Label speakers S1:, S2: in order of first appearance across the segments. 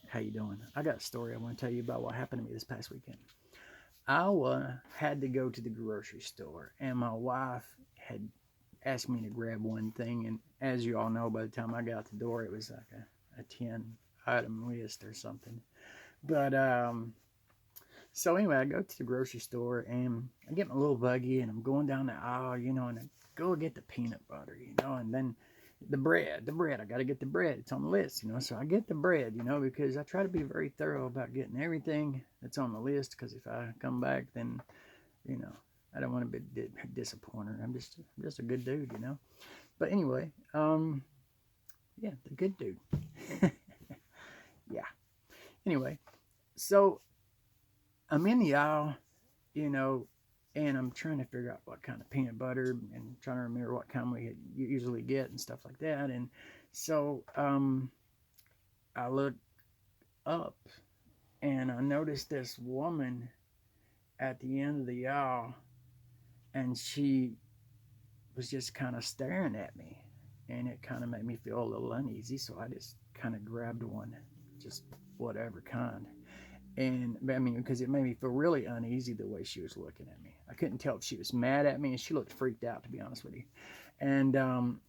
S1: How you doing? I got a story I want to tell you about what happened to me this past weekend. I had to go to the grocery store, and my wife had asked me to grab one thing. And as you all know, by the time I got out the door, it was like a 10 item list or something. But so anyway, I go to the grocery store and I get my little buggy and I'm going down the aisle, and I go get the peanut butter, and then the bread. I got to get the bread. It's on the list. So I get the bread, because I try to be very thorough about getting everything that's on the list. Because if I come back, then you know I don't want to be disappointed. I'm just a good dude. But anyway, yeah, the good dude. Yeah. Anyway, so I'm in the aisle, you know, and I'm trying to figure out what kind of peanut butter and trying to remember what kind we usually get and stuff like that. And so I look up and I noticed this woman at the end of the aisle, and she was just kind of staring at me, and it kind of made me feel a little uneasy. So I just kind of grabbed one, just whatever kind. And I mean, because it made me feel really uneasy the way she was looking at me. I couldn't tell if she was mad at me, and she looked freaked out, to be honest with you. And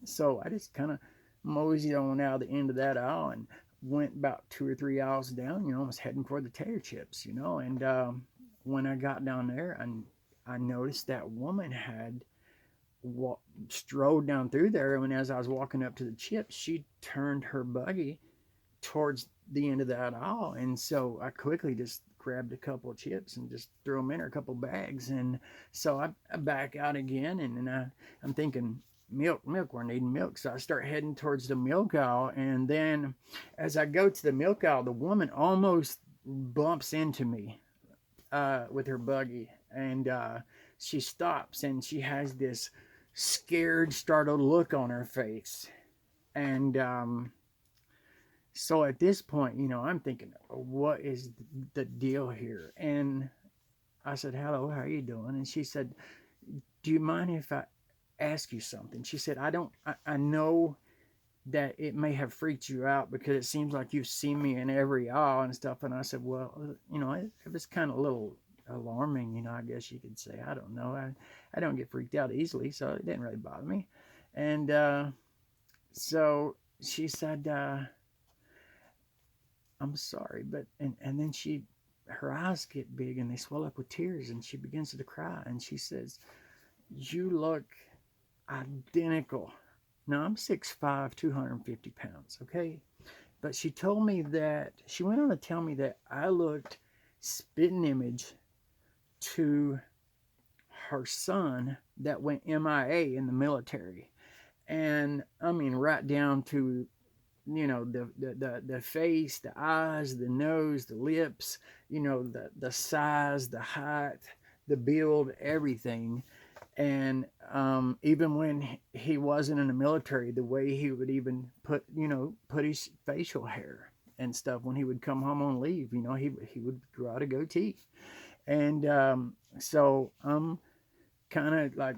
S1: so I just kind of moseyed on out the end of that aisle and went about 2 or 3 aisles down. I was heading for the tater chips. And when I got down there, and I noticed that woman had wa- strode down through there, and as I was walking up to the chips, she turned her buggy towards the end of that aisle. And so I quickly just grabbed a couple of chips and just threw them in her, a couple of bags. And so I back out again, and then I'm thinking, milk, we're needing milk. So I start heading towards the milk aisle. And then as I go to the milk aisle, the woman almost bumps into me with her buggy. And she stops, and she has this scared, startled look on her face. And so at this point, I'm thinking, what is the deal here? And I said, hello, how are you doing? And she said, do you mind if I ask you something? She said, I know that it may have freaked you out because it seems like you've seen me in every aisle and stuff. And I said, well, it was kind of a little alarming, I guess you could say. I don't know. I don't get freaked out easily, so it didn't really bother me. And so she said, I'm sorry, but and then her eyes get big and they swell up with tears, and she begins to cry, and she says, you look identical. Now I'm 6'5", 250 pounds, okay? But she went on to tell me that I looked spitting image to her son that went MIA in the military. And I mean, right down to the face, the eyes, the nose, the lips, the size, the height, the build, everything. And even when he wasn't in the military, the way he would even put his facial hair and stuff when he would come home on leave, he would grow out a goatee. And so I'm kind of like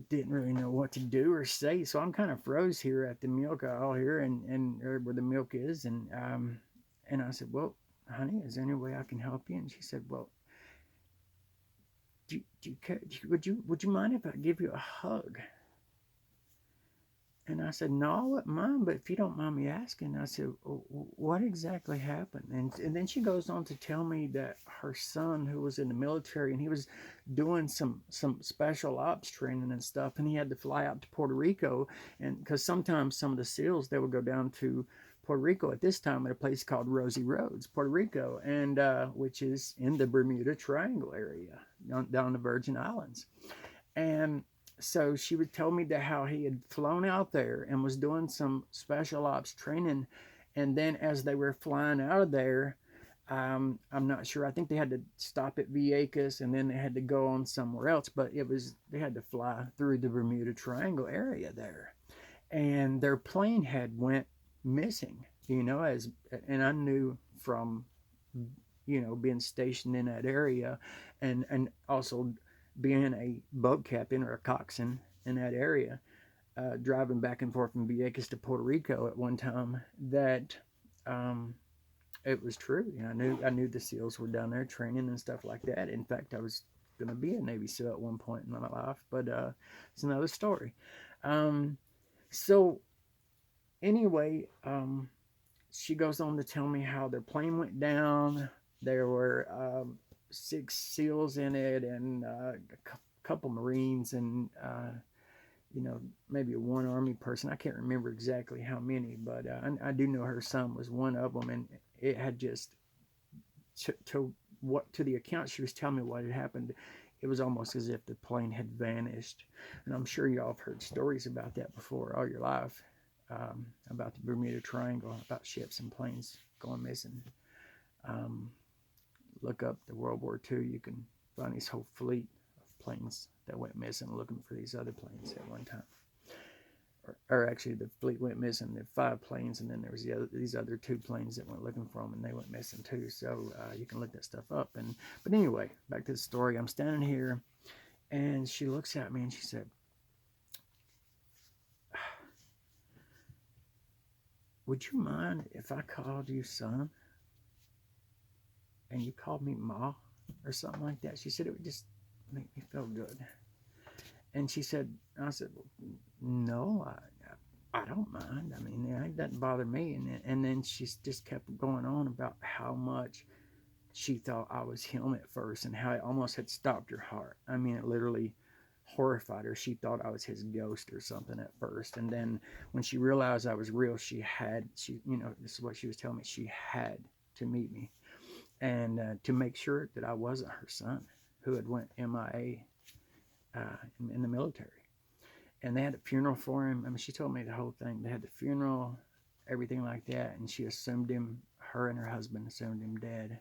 S1: didn't really know what to do or say, so I'm kind of froze here at the milk aisle here, and where the milk is, and I said, well, honey, is there any way I can help you? And she said, well, do you care? Would you mind if I give you a hug? And I said, no, I wouldn't mind, but if you don't mind me asking, I said, what exactly happened? And then she goes on to tell me that her son, who was in the military, and he was doing some special ops training and stuff, and he had to fly out to Puerto Rico, and because sometimes some of the SEALs, they would go down to Puerto Rico at this time at a place called Rosie Roads, Puerto Rico, and which is in the Bermuda Triangle area, down the Virgin Islands. And so she would tell me that how he had flown out there and was doing some special ops training. And then as they were flying out of there, I'm not sure. I think they had to stop at Vieques and then they had to go on somewhere else. But they had to fly through the Bermuda Triangle area there, and their plane had went missing. And I knew from being stationed in that area, and also being a boat captain or a coxswain in that area, driving back and forth from Vieques to Puerto Rico at one time, that um, it was true. You know, I knew the SEALs were down there training and stuff like that. In fact, I was going to be a Navy SEAL at one point in my life, but it's another story. Um, so anyway, she goes on to tell me how their plane went down. There were 6 SEALs in it, and a couple Marines, and maybe one Army person. I can't remember exactly how many, but I do know her son was one of them, and it had just to the account she was telling me what had happened. It was almost as if the plane had vanished, and I'm sure y'all have heard stories about that before all your life, about the Bermuda Triangle, about ships and planes going missing. Um, look up the World War II. You can find this whole fleet of planes that went missing looking for these other planes at one time. Or actually, the fleet went missing. There were 5 planes, and then there was these other 2 planes that went looking for them, and they went missing too. So you can look that stuff up. But anyway, back to the story. I'm standing here, and she looks at me and she said, "Would you mind if I called you son, and you called me ma, or something like that?" She said it would just make me feel good. And I said, well, no, I don't mind. I mean, it doesn't bother me. And then she just kept going on about how much she thought I was him at first, and how it almost had stopped her heart. I mean, it literally horrified her. She thought I was his ghost or something at first. And then when she realized I was real, this is what she was telling me, she had to meet me, and to make sure that I wasn't her son who had went MIA in the military. And they had a funeral for him. I mean, she told me the whole thing. They had the funeral, everything like that, and she assumed him, her and her husband assumed him dead.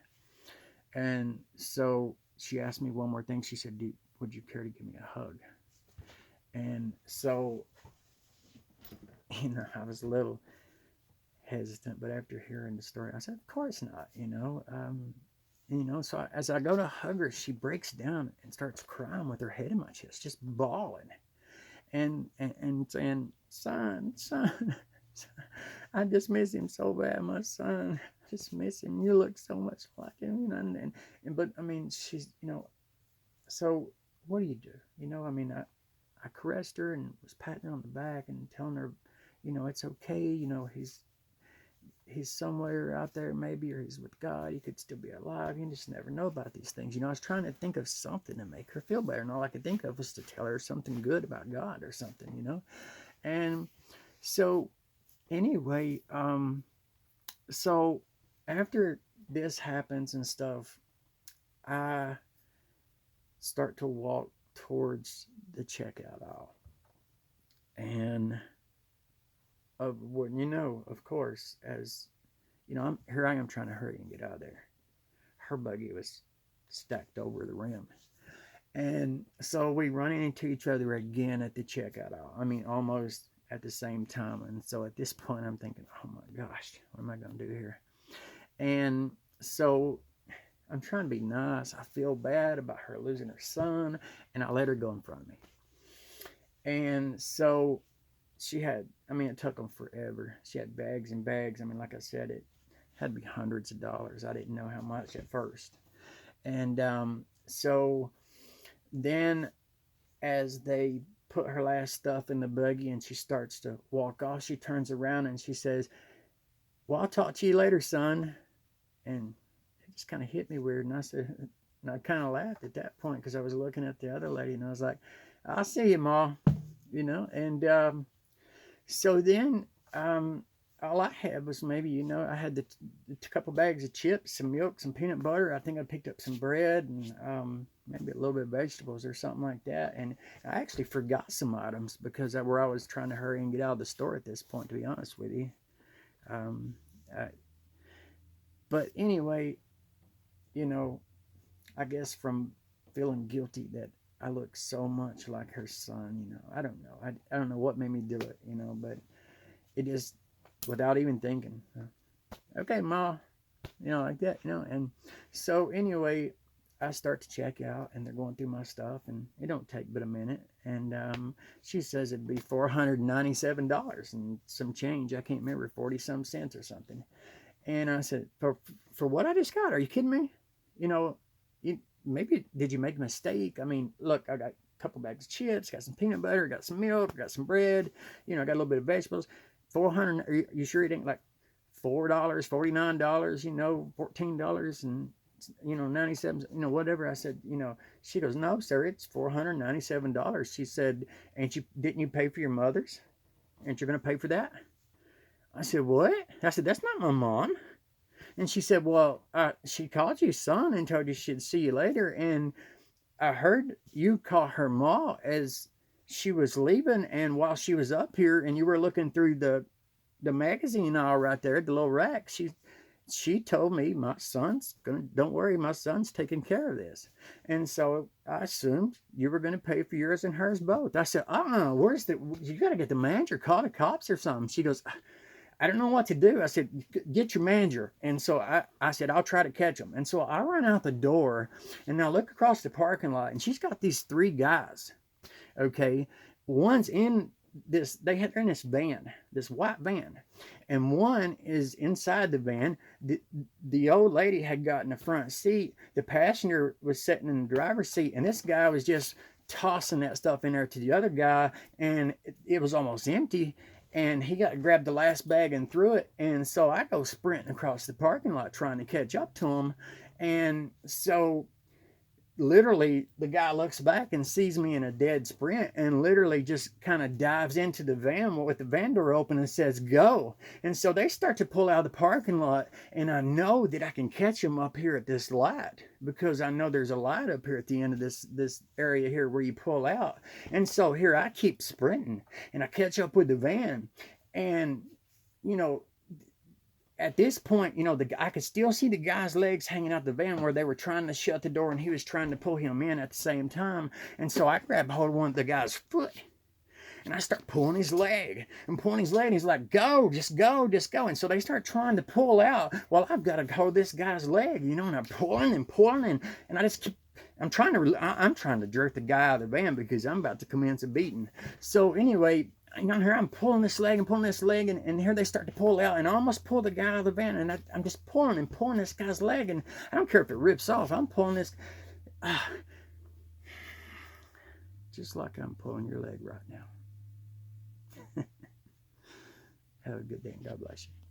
S1: And so she asked me one more thing. She said, would you care to give me a hug? And so, I was a little hesitant, but after hearing the story, I said, of course not, so as I go to hug her, she breaks down and starts crying with her head in my chest, just bawling, and saying, son, I just miss him so bad, my son. I just miss him. You look so much like him, but I mean, she's, so what do you do? I mean, I caressed her and was patting her on the back and telling her, it's okay. He's somewhere out there maybe, or he's with God. He could still be alive. You just never know about these things. I was trying to think of something to make her feel better, and all I could think of was to tell her something good about God or something, And so anyway, so after this happens and stuff, I start to walk towards the checkout aisle, and of course, as here I am trying to hurry and get out of there. Her buggy was stacked over the rim, and so we run into each other again at the checkout aisle. I mean, almost at the same time. And so at this point, I'm thinking, oh my gosh, what am I going to do here? And so I'm trying to be nice. I feel bad about her losing her son, and I let her go in front of me. And so it took them forever. She had bags and bags. I mean, like I said, it had to be hundreds of dollars. I didn't know how much at first. And so then as they put her last stuff in the buggy and she starts to walk off, she turns around and she says, well, I'll talk to you later, son. And it just kind of hit me weird. And I kind of laughed at that point because I was looking at the other lady and I was like, I'll see you, Ma. And so then all I had was maybe, I had the couple bags of chips, some milk, some peanut butter. I think I picked up some bread and maybe a little bit of vegetables or something like that. And I actually forgot some items because I was trying to hurry and get out of the store at this point, to be honest with you. But anyway, I guess from feeling guilty that I look so much like her son, I don't know. I don't know what made me do it, but it just, without even thinking, okay, Ma, like that, and so anyway, I start to check out and they're going through my stuff and it don't take but a minute. And she says it'd be $497 and some change. I can't remember, 40 some cents or something. And I said, for what I just got? Are you kidding me? You know, maybe did you make a mistake? I mean, look, I got a couple bags of chips, got some peanut butter, got some milk, got some bread. You know, I got a little bit of vegetables. 400. Are you sure it ain't like $4, $49? You know, $14 and 97. You know, whatever. I said, she goes, no, sir, it's $497. She said, didn't you pay for your mother's? And you're going to pay for that? I said, what? I said, that's not my mom. And she said, well, she called you son and told you she'd see you later. And I heard you call her ma as she was leaving. And while she was up here and you were looking through the magazine aisle right there, the little rack, she told me my son's don't worry, my son's taking care of this. And so I assumed you were going to pay for yours and hers both. I said, where's you got to get the manager, call the cops or something. She goes, I don't know what to do. I said, get your manager. And so I said, I'll try to catch them. And so I run out the door and I look across the parking lot and she's got these three guys. Okay. One's in they're in this van, this white van, and one is inside the van. The old lady had gotten the front seat. The passenger was sitting in the driver's seat, and this guy was just tossing that stuff in there to the other guy, and it was almost empty. And he grabbed the last bag and threw it. And so I go sprinting across the parking lot trying to catch up to him. And so literally the guy looks back and sees me in a dead sprint and literally just kind of dives into the van with the van door open and says, go. And so they start to pull out of the parking lot, and I know that I can catch them up here at this light because I know there's a light up here at the end of this area here where you pull out. And so here I keep sprinting and I catch up with the van, and at this point, I could still see the guy's legs hanging out the van where they were trying to shut the door and he was trying to pull him in at the same time. And so I grabbed hold of one of the guy's foot and I start pulling his leg and pulling his leg. And he's like, go, just go, just go. And so they start trying to pull out while I've got to hold this guy's leg, and I'm pulling and pulling. And I just keep, I'm trying to jerk the guy out of the van because I'm about to commence a beating. So anyway, here I'm pulling this leg and here they start to pull out, and I almost pull the guy out of the van, and I'm just pulling and pulling this guy's leg, and I don't care if it rips off. I'm pulling this, just like I'm pulling your leg right now. Have a good day and God bless you.